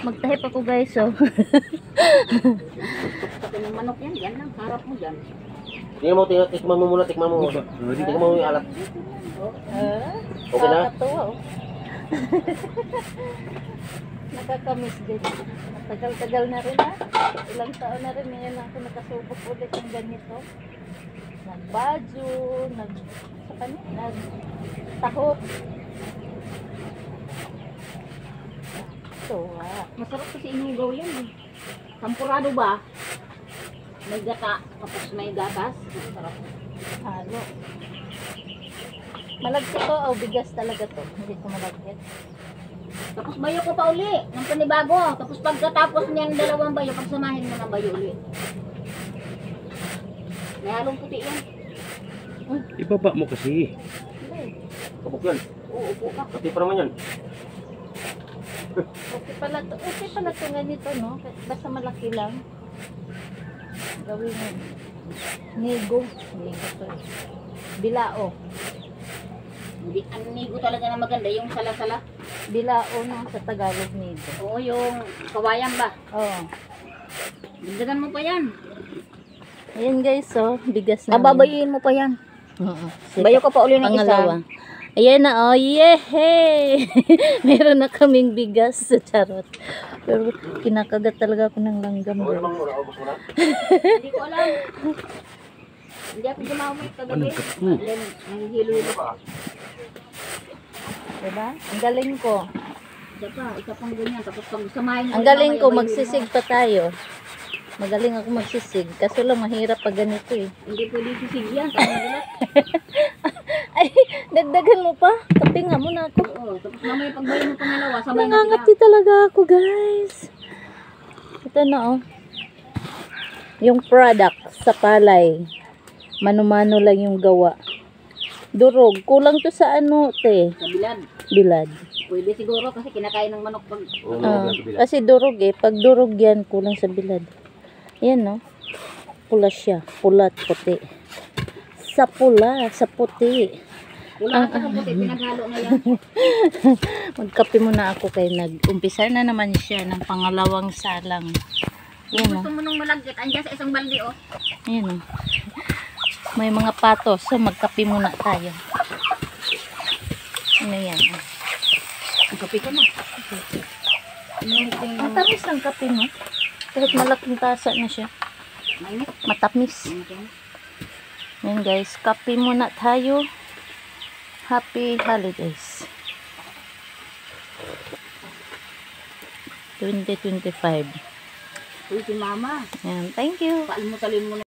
Magtahip ako guys, oh. Pati ng manok yan, yan lang, harap mo dyan. Tikman mo muna, tikman mo. Tikman mo yung alat. Okay na? Nakakatuwa, oh. Nakakamiss din. Tagal-tagal na rin, ha. Ilang taon na rin, ngayon ako nakasubok ulit ng ganito. Nagbadyo, nagtahop. Tuwa. Masarap kasi inugaw yan eh. Sampurado ba? May gata, tapos may gatas. Masarap. Halo. Malagkit to, oh, bigas talaga to. Hindi ko malagkit. Tapos bayo ko pa uli, ng panibago. Tapos pagkatapos niyan dalawang bayo, pagsamahin mo ng bayo uli. May halong puti yan. Ibaba mo kasi. Hindi. Kapok yan. Oo, upo ka. Pati pa naman yan. Okay pala to. Okay pala to ganito, no? Basta malaki lang. Gawin mo. Nigo. Nigo to. Bilao. Hindi, ang nigo talaga na maganda, yung sala-sala. Bilao no, sa Tagalog nigo. Oo, yung kawayan ba? Oh. Dagdagan mo pa yan. Ayan guys, oh. Bigas na. Babayuin mo pa yan. Oo. Bayo ka pa uli ng Pangalawa. isa. Ayan na, oh, yehey! Meron na kaming bigas. Charot. Pero kinakagat talaga ako ng langgam. Okay naman muna, ubos mo na. Hindi ko alam. Hindi ako gumamit kagabi. Then, nahihilo-hilo pa. Diba? Ang galing ko. Diba pa, isa pang ganyan. Tapos pag samahin mo. Ang galing ko, magsisig pa tayo. Magaling ako magsisig. Kaso lang mahirap pag ganito eh. Hindi pwede sisig yan. Kaya magulat. Ay, dagdagan mo pa. Kapinga mo na ako. Oo, tapos mamaya pagbayo mo pangalawa, sabay na sila. Nangangati talaga ako guys. Ito na oh. Yung product sa palay. Mano-mano lang yung gawa. Durog. Kulang to sa ano, te? Sa bilad. Bilad. Pwede siguro kasi kinakain ng manok pag... Kasi durog eh. Pag durog yan, kulang sa bilad. Yan no. Pula siya. Pula at puti. Sa pula, sa puti. Wala ka sa puti, pinaghalo na yan. Magkape muna ako kay nag-umpisa na naman siya ng pangalawang salang. Yan Gusto mo nung malagkit, andyan sa isang balde oh. Ayan o. May mga patos. So, magkape muna tayo. Ano yan? Ang kape ka na. Ang tamis ng kape mo. Kahit malaking tasa na siya. Mainit. Matamis. Ayan guys. Kape muna tayo. Happy holidays. 2025. Uy, si mama. Ayan. Thank you. Paalmusalin mo na.